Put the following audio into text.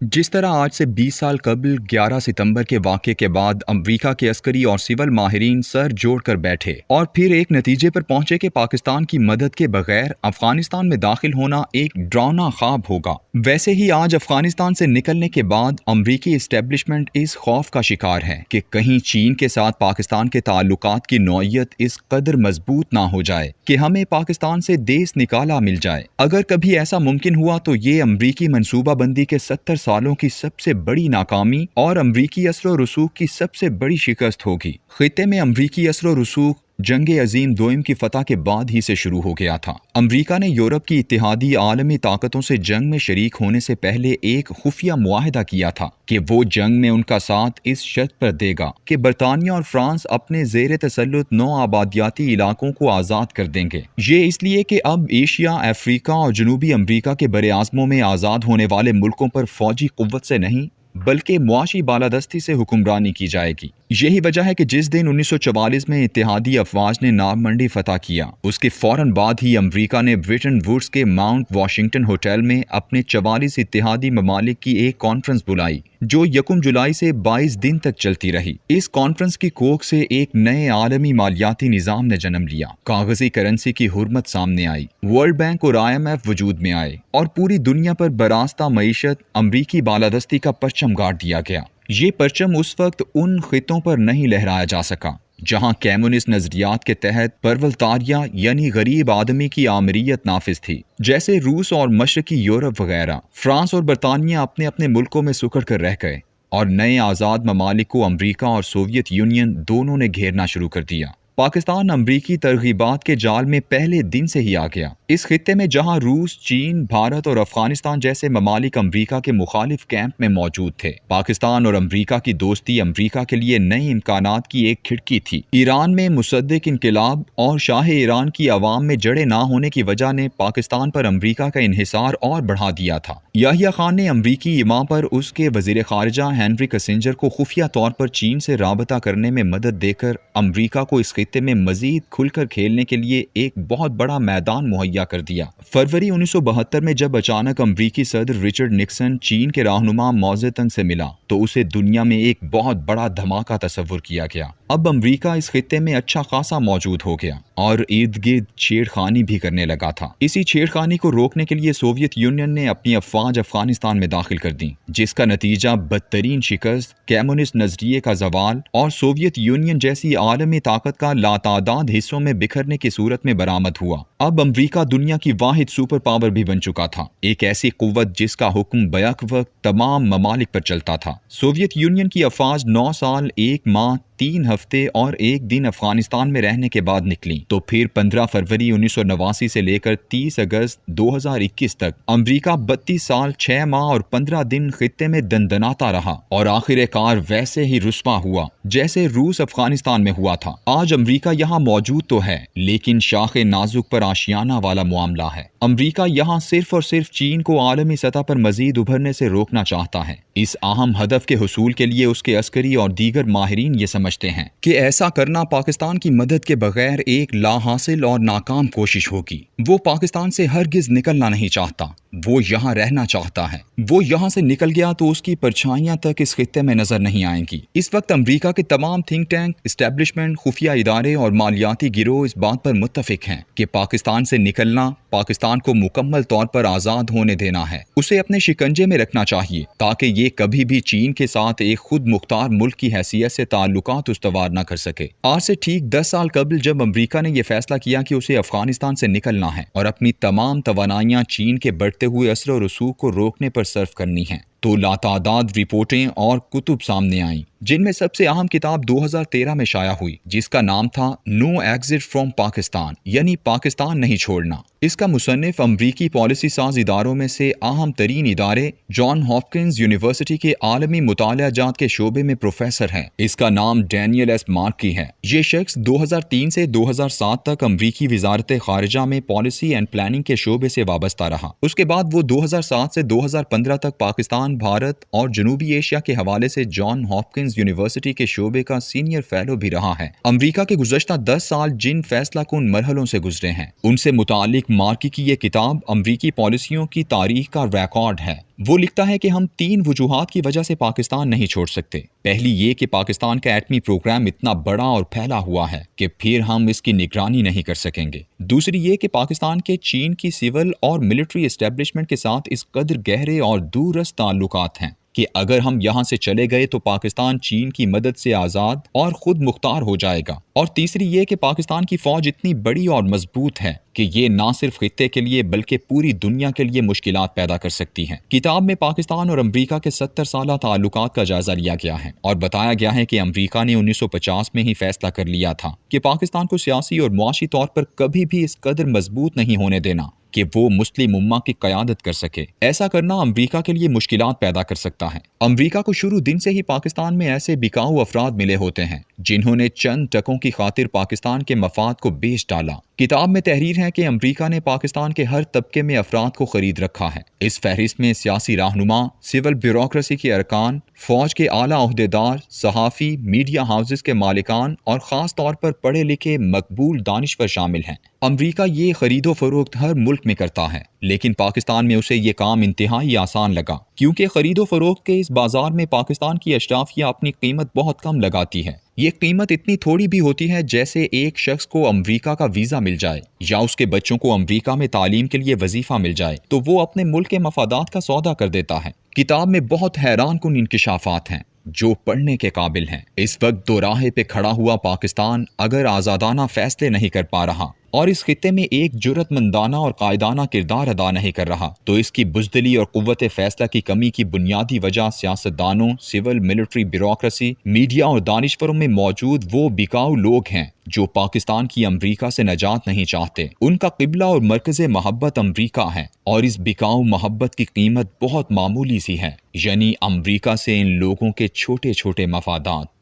जिस तरह आज से 20 साल कबल 11 सितंबर के वाक़े के बाद अमरीका के अस्करी और सिविल माहिरीन सर जोड़कर बैठे और फिर एक नतीजे पर पहुंचे कि पाकिस्तान की मदद के बगैर अफगानिस्तान में दाखिल होना एक डरावना ख्वाब होगा, वैसे ही आज अफगानिस्तान से निकलने के बाद अमरीकी इस्टेब्लिशमेंट इस खौफ का शिकार है कि कहीं चीन के साथ पाकिस्तान के ताल्लुकात की नौइयत इस कदर मजबूत ना हो जाए कि हमें पाकिस्तान से देश निकाला मिल जाए। अगर कभी ऐसा मुमकिन हुआ तो ये अमरीकी मनसूबाबंदी के 70 सालों की सबसे बड़ी नाकामी और अमरीकी असर और रसूख की सबसे बड़ी शिकस्त होगी। खित्ते में अमरीकी असर और रसूख जंग अजीम दोइम की फतह के बाद ही से शुरू हो गया था। अमरीका ने यूरोप की इत्तेहादी आलमी ताकतों से जंग में शरीक होने से पहले एक खुफिया मुआहिदा किया था कि वो जंग में उनका साथ इस शर्त पर देगा कि बरतानिया और फ्रांस अपने जेर तसल्लुत 9 आबादियाती इलाकों को आज़ाद कर देंगे। ये इसलिए कि अब एशिया, अफ्रीका और जनूबी अमरीका के बरे आज़मों में आज़ाद होने वाले मुल्कों पर फौजी कुव्वत से नहीं बल्कि मुआशी बालादस्ती से हुक्मरानी की जाएगी। यही वजह है कि जिस दिन 1944 में इत्तेहादी अफवाज ने नॉर्मंडी फतह किया, उसके फौरन बाद ही अमरीका ने ब्रिटन वुड्स के माउंट वाशिंगटन होटल में अपने 44 इत्तेहादी ममालिक की एक कॉन्फ्रेंस बुलाई जो 1 जुलाई से 22 दिन तक चलती रही। इस कॉन्फ्रेंस की कोख से एक नए आलमी मालियाती निज़ाम ने जन्म लिया। कागजी करेंसी की हुर्मत सामने आई, वर्ल्ड बैंक और IMF वजूद में आए और पूरी दुनिया पर बरास्ता मईशत अमरीकी बालादस्ती का परचम गाड़ दिया गया। ये परचम उस वक्त उन खितों पर नहीं लहराया जा सका जहां कम्युनिस्ट नजरियात के तहत परवलतारिया यानी गरीब आदमी की आमरीयत नाफिज थी, जैसे रूस और मशरकी यूरोप वगैरह। फ्रांस और बरतानिया अपने अपने मुल्कों में सुकड़ कर रह गए और नए आज़ाद ममालिक को अमरीका और सोवियत यूनियन दोनों ने घेरना शुरू कर दिया। पाकिस्तान अमरीकी तरगीबात के जाल में पहले दिन से ही आ गया। इस खित्ते में जहां रूस, चीन, भारत और अफगानिस्तान जैसे ममालिक अमरीका के मुखालिफ कैंप में मौजूद थे, पाकिस्तान और अमरीका की दोस्ती अमरीका के लिए नए इम्कानात की एक खिड़की थी। ईरान में मुसद्दिक इनकलाब और शाह ईरान की आवाम में जड़े ना होने की वजह ने पाकिस्तान पर अमरीका का इन्हिसार और बढ़ा दिया था। याहिया खान ने अमरीकी इमा पर उसके वजीर खारजा हेनरी किसिंजर को खुफिया तौर पर चीन से राबता करने में मदद देकर अमरीका को इस खित्ते में मजीद खुलकर खेलने के लिए एक बहुत बड़ा मैदान मुहैया कर दिया। फरवरी 1972 में जब अचानक अमरीकी सदर रिचर्ड निक्सन चीन के रहनुमा माओ ज़ेडुंग से मिला तो उसे दुनिया में एक बहुत बड़ा धमाका तस्वुर किया गया। अब अमरीका इस खित्ते में अच्छा खासा मौजूद हो गया और इर्द गिर्द छेड़खानी भी करने लगा था। इसी छेड़खानी को रोकने के लिए सोवियत यूनियन ने अपनी अफवाज अफगानिस्तान में दाखिल कर दी, जिसका नतीजा बदतरीन शिकस्त, कम्युनिस्ट नजरिए का जवाल और सोवियत यूनियन जैसी आलमी ताकत का लातादाद हिस्सों में बिखरने की सूरत में बरामद हुआ। अब अमरीका दुनिया की वाहिद सुपर पावर भी बन चुका था, एक ऐसी कुव्वत जिसका हुक्म बैक वक्त तमाम ममालिक पर चलता था। सोवियत यूनियन की अफवाज 9 साल 1 माह 3 हफ्ते और 1 दिन अफगानिस्तान में रहने के बाद निकली तो फिर 15 फरवरी 1989 से लेकर 30 अगस्त 2021 तक अमरीका 32 साल 6 माह और 15 दिन खित्ते में दंदनाता रहा और आखिरकार वैसे ही रुस्वा हुआ जैसे रूस अफगानिस्तान में हुआ था। आज अमरीका यहाँ मौजूद तो है, लेकिन शाखे नाजुक पर आशियाना वाला मामला है। अमरीका यहाँ सिर्फ और सिर्फ चीन को आलमी सतह पर मजीद उभरने से रोकना चाहता है। इस अहम हदफ के हुसूल के लिए उसके अस्करी और दीगर माहिरीन ये समझते हैं कि ऐसा करना पाकिस्तान की मदद के बगैर एक लाहासिल और नाकाम कोशिश होगी। वो पाकिस्तान से हरगिज निकलना नहीं चाहता, वो यहाँ रहना चाहता है। वो यहाँ से निकल गया तो उसकी परछाइयाँ तक इस खित्ते में नजर नहीं आएंगी। इस वक्त अमरीका के तमाम थिंक टैंक, इस्टेब्लिशमेंट, खुफिया इदारे और मालियाती गिरोह इस बात पर मुत्तफिक हैं कि पाकिस्तान से निकलना पाकिस्तान को मुकम्मल तौर पर आज़ाद होने देना है, उसे अपने शिकंजे में रखना चाहिए ताकि ये कभी भी चीन के साथ एक खुद मुख्तार मुल्क की हैसियत से ताल्लुकात उस्तवार न कर सके। आज से ठीक 10 साल कबल जब अमरीका ने यह फैसला किया कि उसे अफगानिस्तान से निकलना है और अपनी तमाम तवानाइयाँ चीन के बढ़ते हुए असर और रसूख को रोकने पर सर्फ करनी है, तो लातादाद रिपोर्टें और कुतुब सामने आईं, जिनमें सबसे अहम किताब 2013 में शाया हुई जिसका नाम था नो एग्जिट फ्रॉम पाकिस्तान, यानी पाकिस्तान नहीं छोड़ना। इसका मुसन्निफ अमरीकी पॉलिसी साज इदारों में से अहम तरीन इदारे जॉन हॉपकिंस यूनिवर्सिटी के आलमी मुतालिया जात के शोबे में प्रोफेसर हैं। इसका नाम डैनियल एस मार्की है। ये शख्स 2003 से 2007 तक अमरीकी वजारत खारिजा में पॉलिसी एंड प्लानिंग के शोबे से वाबस्ता रहा। उसके बाद वो 2007 से 2015 तक पाकिस्तान, भारत और जनूबी एशिया के हवाले से जॉन हॉपकिंस यूनिवर्सिटी के शोबे का सीनियर फेलो भी रहा है। अमरीका के गुज़श्ता 10 साल जिन फैसला कुन मरहलों से गुजरे हैं, उनसे मुतालिक मार्की की ये किताब अमरीकी पॉलिसियों की तारीख का रिकॉर्ड है। وہ لکھتا ہے کہ ہم 3 وجوہات کی وجہ سے پاکستان نہیں چھوڑ سکتے۔ پہلی یہ کہ پاکستان کا ایٹمی پروگرام اتنا بڑا اور پھیلا ہوا ہے کہ پھر ہم اس کی نگرانی نہیں کر سکیں گے۔ دوسری یہ کہ پاکستان کے چین کی سول اور ملٹری اسٹیبلشمنٹ کے ساتھ اس قدر گہرے اور دور رس تعلقات ہیں کہ اگر ہم یہاں سے چلے گئے تو پاکستان چین کی مدد سے آزاد اور خود مختار ہو جائے گا۔ اور تیسری یہ کہ پاکستان کی فوج اتنی بڑی اور مضبوط ہے کہ یہ نہ صرف خطے کے لیے بلکہ پوری دنیا کے لیے مشکلات پیدا کر سکتی ہیں۔ کتاب میں پاکستان اور امریکہ کے 70 سالہ تعلقات کا جائزہ لیا گیا ہے اور بتایا گیا ہے کہ امریکہ نے 1950 میں ہی فیصلہ کر لیا تھا کہ پاکستان کو سیاسی اور معاشی طور پر کبھی بھی اس قدر مضبوط نہیں ہونے دینا کہ وہ مسلم امہ کی قیادت کر سکے۔ ایسا کرنا امریکہ کے لیے مشکلات پیدا کر سکتا ہے۔ امریکہ کو شروع دن سے ہی پاکستان میں ایسے بکاؤ افراد ملے ہوتے ہیں جنہوں نے چند ٹکوں کی خاطر پاکستان کے مفاد کو بیچ ڈالا۔ کتاب میں تحریر ہے کہ امریکہ نے پاکستان کے ہر طبقے میں افراد کو خرید رکھا ہے۔ اس فہرست میں سیاسی رہنما، سول بیوروکریسی کے ارکان، فوج کے اعلیٰ عہدیدار، صحافی، میڈیا ہاؤسز کے مالکان اور خاص طور پر پڑھے لکھے مقبول دانشور شامل ہیں۔ امریکہ یہ خرید و فروخت ہر ملک میں کرتا ہے، لیکن پاکستان میں اسے یہ کام انتہائی آسان لگا کیونکہ خرید و فروخت کے اس بازار میں پاکستان کی اشرافیہ اپنی قیمت بہت کم لگاتی ہے۔ یہ قیمت اتنی تھوڑی بھی ہوتی ہے جیسے ایک شخص کو امریکہ کا ویزا مل جائے یا اس کے بچوں کو امریکہ میں تعلیم کے لیے وظیفہ مل جائے تو وہ اپنے ملک کے مفادات کا سودا کر دیتا ہے۔ کتاب میں بہت حیران کن انکشافات ہیں جو پڑھنے کے قابل ہیں۔ اس وقت دوراہے پہ کھڑا ہوا پاکستان اگر آزادانہ فیصلے نہیں کر پا رہا اور اس خطے میں ایک جرأت مندانہ اور قائدانہ کردار ادا نہیں کر رہا تو اس کی بزدلی اور قوت فیصلہ کی کمی کی بنیادی وجہ سیاستدانوں، سول ملٹری بیوروکریسی، میڈیا اور دانشوروں میں موجود وہ بکاؤ لوگ ہیں جو پاکستان کی امریکہ سے نجات نہیں چاہتے۔ ان کا قبلہ اور مرکز محبت امریکہ ہے اور اس بکاؤ محبت کی قیمت بہت معمولی سی ہے، یعنی امریکہ سے ان لوگوں کے چھوٹے چھوٹے مفادات۔